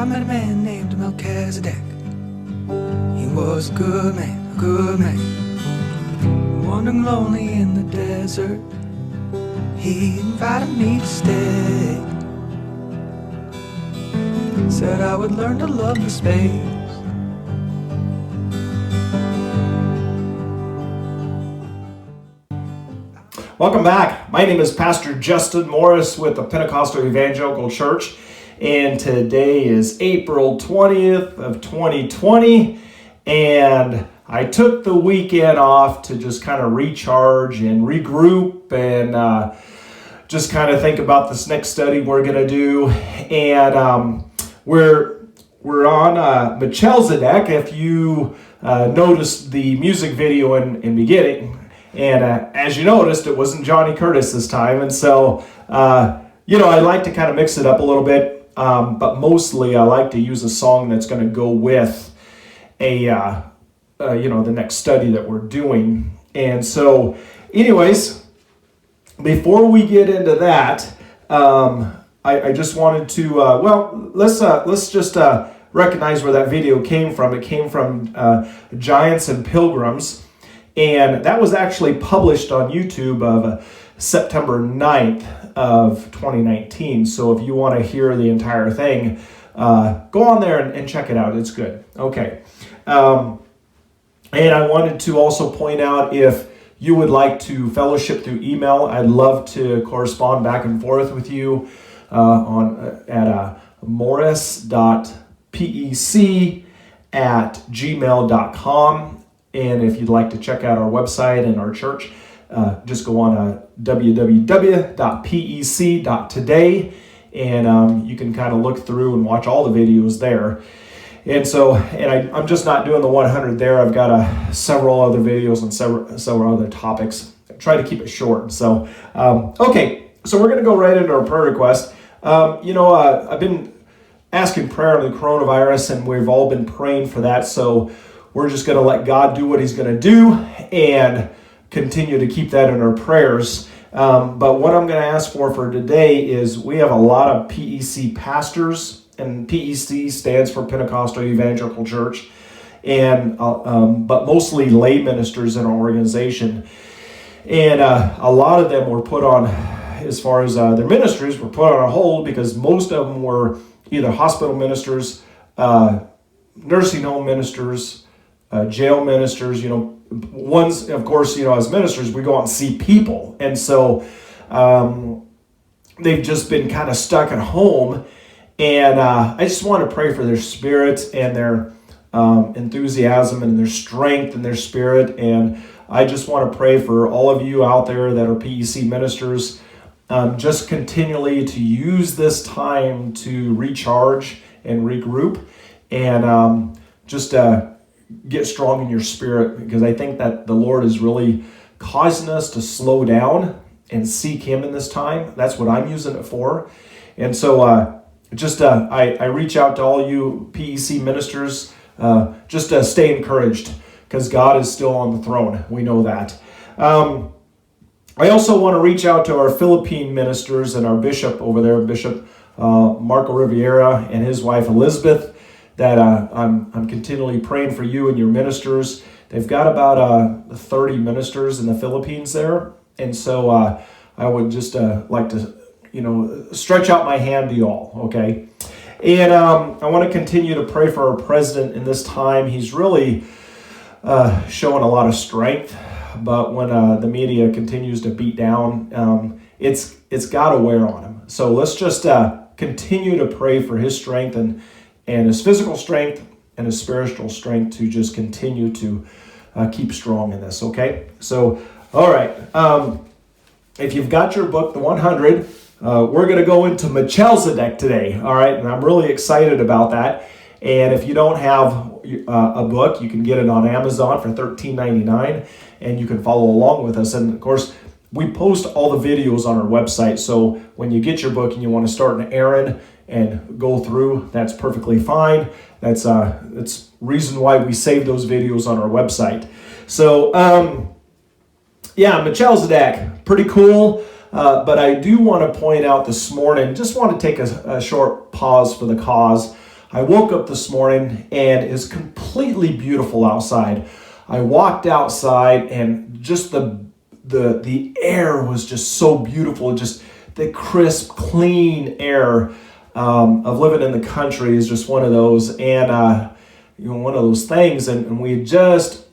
I met a man named Melchizedek. He was a good man, wandering lonely in the desert. He invited me to stay, said I would learn to love the space. Welcome back. My name is Pastor Justin Morris with the Pentecostal Evangelical Church, and today is April 20th of 2020, and I took the weekend off to just kind of recharge and regroup and just kind of think about this next study we're going to do. And we're on Melchizedek. If you noticed the music video in beginning, and as you noticed, it wasn't Johnny Curtis this time. And so, I like to kind of mix it up a little bit. But mostly I like to use a song that's going to go with the next study that we're doing. And so, anyways, before we get into that, I just wanted to, let's just recognize where that video came from. It came from Giants and Pilgrims. And that was actually published on YouTube of September 9th of 2019. So if you want to hear the entire thing, go on there and check it out. It's good. Okay. And I wanted to also point out, if you would like to fellowship through email, I'd love to correspond back and forth with you at morris.pec@gmail.com. And if you'd like to check out our website and our church, just go on www.pec.today, and you can kind of look through and watch all the videos there. And so, I'm just not doing the 100 there. I've got several other videos on several other topics. I try to keep it short. So, okay, so we're going to go right into our prayer request. I've been asking prayer on the coronavirus, and we've all been praying for that. So we're just going to let God do what he's going to do and continue to keep that in our prayers. But what I'm going to ask for today is, we have a lot of PEC pastors, and PEC stands for Pentecostal Evangelical Church, and but mostly lay ministers in our organization. And a lot of them were put on, as far as their ministries, were put on a hold because most of them were either hospital ministers, nursing home ministers, jail ministers. Ones, of course, as ministers, we go out and see people. And so they've just been kind of stuck at home. And I just want to pray for their spirit and their enthusiasm and their strength and their spirit. And I just want to pray for all of you out there that are PEC ministers, just continually to use this time to recharge and regroup, and just get strong in your spirit, because I think that the Lord is really causing us to slow down and seek him in this time. That's what I'm using it for. And so I reach out to all you PEC ministers, just to stay encouraged, because God is still on the throne. We know that. I also want to reach out to our Philippine ministers and our bishop over there, Bishop Marco Riviera and his wife Elizabeth, that I'm continually praying for you and your ministers. They've got about 30 ministers in the Philippines there. And so I would just like to, stretch out my hand to you all, okay? And I want to continue to pray for our president in this time. He's really showing a lot of strength, but when the media continues to beat down, it's got to wear on him. So let's just continue to pray for his strength and his physical strength and his spiritual strength to just continue to keep strong in this, okay? So, all right. If you've got your book, The 100, we're going to go into Melchizedek today, all right? And I'm really excited about that. And if you don't have a book, you can get it on Amazon for $13.99, and you can follow along with us. And, of course, we post all the videos on our website, so when you get your book and you want to start an errand and go through, that's perfectly fine. That's reason why we save those videos on our website. So, Melchizedek, pretty cool. But I do want to point out this morning, just want to take a short pause for the cause. I woke up this morning and it's completely beautiful outside. I walked outside and just the air was just so beautiful. Just the crisp, clean air of living in the country is just one of those, and one of those things. And we had just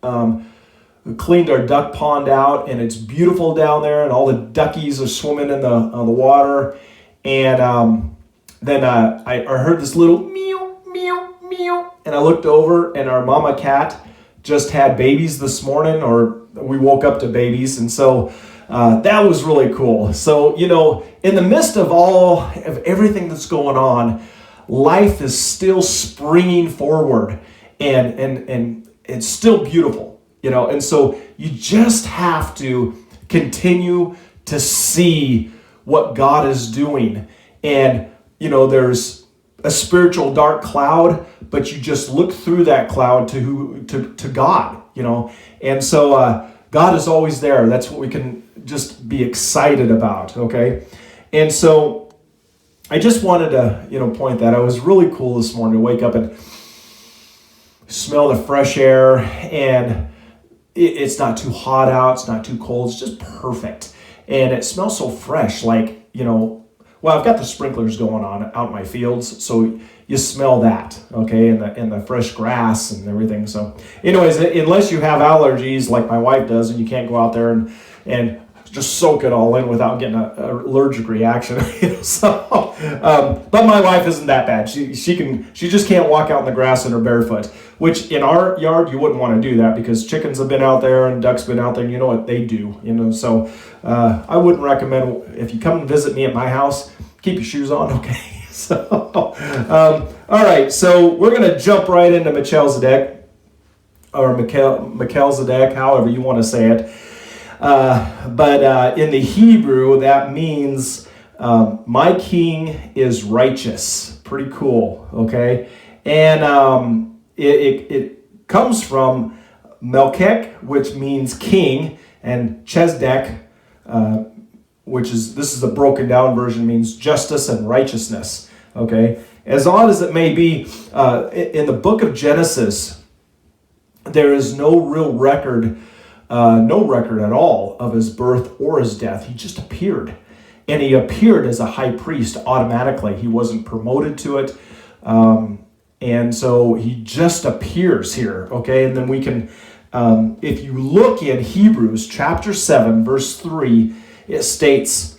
cleaned our duck pond out, and it's beautiful down there, and all the duckies are swimming in the water. And then I heard this little meow, meow, meow, and I looked over, and our mama cat just had babies this morning, or we woke up to babies, and so that was really cool. So, in the midst of everything that's going on, life is still springing forward, and it's still beautiful, and so you just have to continue to see what God is doing. And, there's a spiritual dark cloud, but you just look through that cloud to God, and so God is always there. That's what we can just be excited about, okay? And so I just wanted to, point that out. It was really cool this morning to wake up and smell the fresh air, and it's not too hot out, it's not too cold, it's just perfect. And it smells so fresh, like, well, I've got the sprinklers going on out in my fields, so you smell that, okay, and the fresh grass and everything. So anyways, unless you have allergies like my wife does, and you can't go out there and just soak it all in without getting an allergic reaction. But my wife isn't that bad. She just can't walk out in the grass in her barefoot, which in our yard you wouldn't want to do that, because chickens have been out there and ducks been out there, and you know what they do, So I wouldn't recommend, if you come and visit me at my house, keep your shoes on, okay? So all right, so we're going to jump right into Melchizedek, or Melchizedek, however you want to say it. But in the Hebrew, that means my king is righteous. Pretty cool, okay? And it comes from Melchizedek, which means king, and Chesdek, this is a broken down version, means justice and righteousness, okay? As odd as it may be, in the book of Genesis, there is no real record at all of his birth or his death. He just appeared. And he appeared as a high priest automatically. He wasn't promoted to it. And so he just appears here, okay? And then we can, if you look in Hebrews chapter 7, verse 3, it states,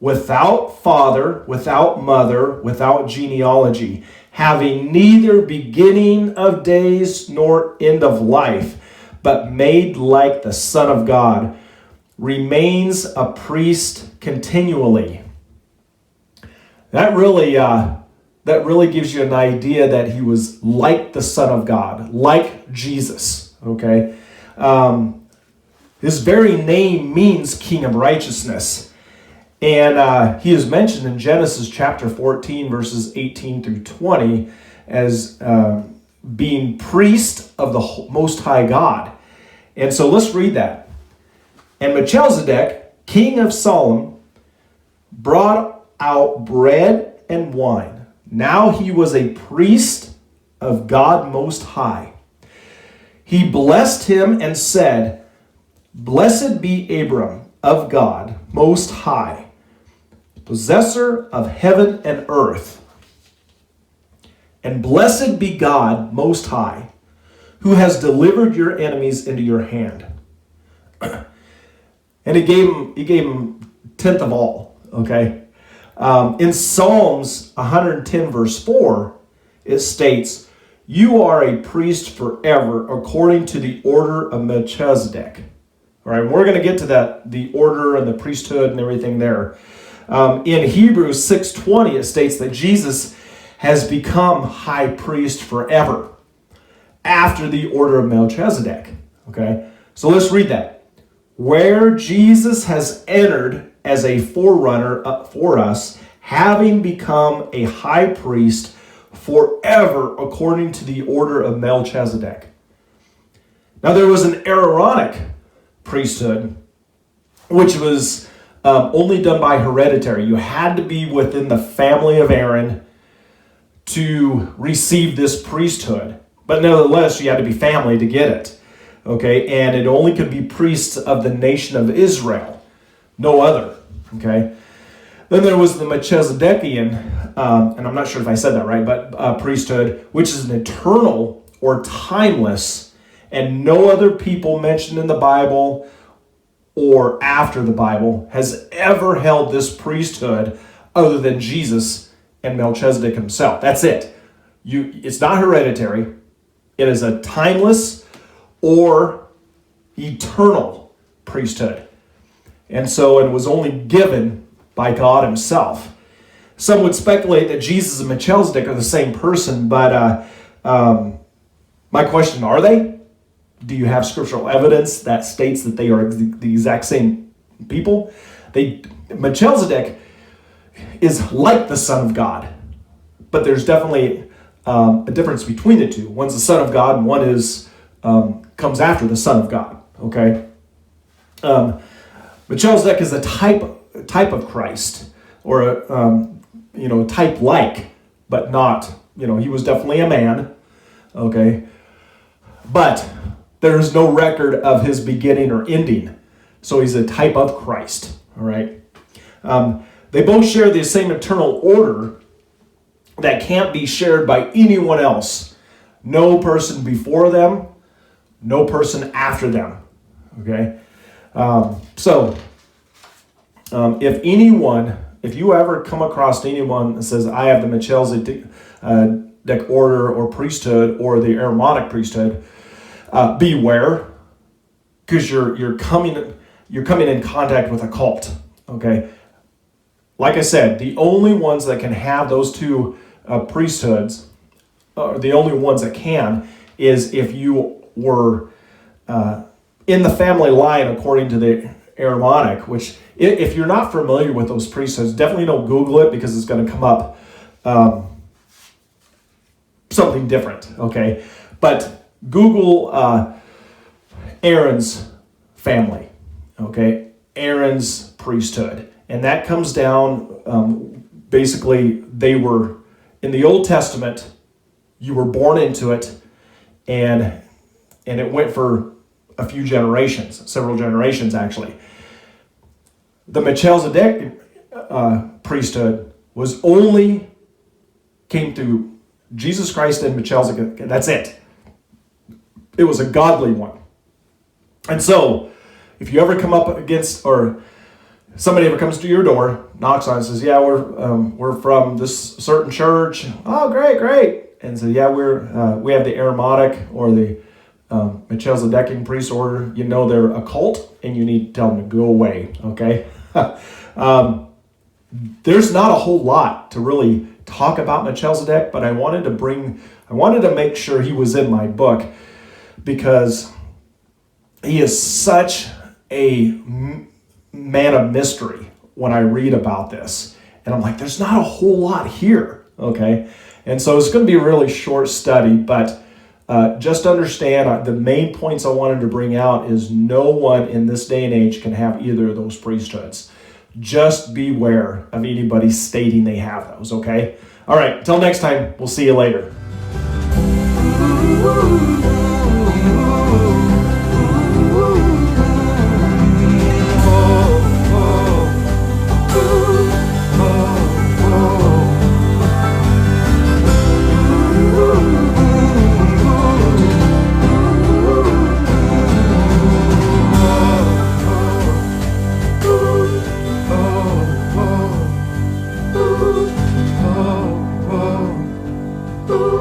without father, without mother, without genealogy, having neither beginning of days nor end of life, but made like the Son of God, remains a priest continually. That really gives you an idea that he was like the Son of God, like Jesus, okay? His very name means King of Righteousness. And he is mentioned in Genesis chapter 14, verses 18 through 20, as being priest of the Most High God. And so let's read that. And Melchizedek, king of Salem, brought out bread and wine. Now he was a priest of God Most High. He blessed him and said, Blessed be Abram of God Most High, possessor of heaven and earth. And blessed be God Most High, who has delivered your enemies into your hand. And he gave him tenth of all, okay? In Psalms 110 verse 4, it states, you are a priest forever according to the order of Melchizedek. All right, we're going to get to that, the order and the priesthood and everything there. In Hebrews 6:20, it states that Jesus has become high priest forever after the order of Melchizedek. Okay, so let's read that. Where Jesus has entered as a forerunner for us, having become a high priest forever according to the order of Melchizedek. Now there was an Aaronic priesthood, which was only done by hereditary. You had to be within the family of Aaron to receive this priesthood. But nevertheless, you had to be family to get it. Okay, and it only could be priests of the nation of Israel, no other. Okay, then there was the Melchizedekian, and I'm not sure if I said that right, but priesthood, which is an eternal or timeless, and no other people mentioned in the Bible or after the Bible has ever held this priesthood other than Jesus and Melchizedek himself. That's it. It's not hereditary. It is a timeless or eternal priesthood. And so it was only given by God himself. Some would speculate that Jesus and Melchizedek are the same person, but my question, are they? Do you have scriptural evidence that states that they are the exact same people? Melchizedek is like the Son of God, but there's definitely a difference between the two. One's the Son of God, and one comes after the Son of God. Okay, Melchizedek is a type of Christ, or a type like, but not. He was definitely a man. Okay, but there is no record of his beginning or ending, so he's a type of Christ. All right. They both share the same eternal order that can't be shared by anyone else. No person before them, no person after them. Okay? If you ever come across anyone that says, I have the Melchizedek order or priesthood or the Aaronic priesthood, beware, because you're coming in contact with a cult. Okay? Like I said, the only ones that can have those two priesthoods, or the only ones that can, is if you were in the family line according to the Aaronic, which, if you're not familiar with those priesthoods, definitely don't Google it, because it's going to come up something different, okay? But Google Aaron's family, okay? Aaron's priesthood. And that comes down, basically, they were, in the Old Testament, you were born into it, and it went for a few generations, several generations actually. The Melchizedek priesthood came through Jesus Christ and Melchizedek, and that's it. It was a godly one. And so, if you ever come up against, or somebody ever comes to your door, knocks on it, and says, yeah, we're from this certain church. Oh, great. And so, yeah, we have the Aaronic or the Melchizedekian priest order. They're a cult, and you need to tell them to go away, okay? There's not a whole lot to really talk about Melchizedek, but I wanted to make sure he was in my book, because he is such a man of mystery when I read about this. And I'm like, there's not a whole lot here, okay? And so it's going to be a really short study, but just understand the main points I wanted to bring out is no one in this day and age can have either of those priesthoods. Just beware of anybody stating they have those, okay? All right, until next time, we'll see you later. Ooh.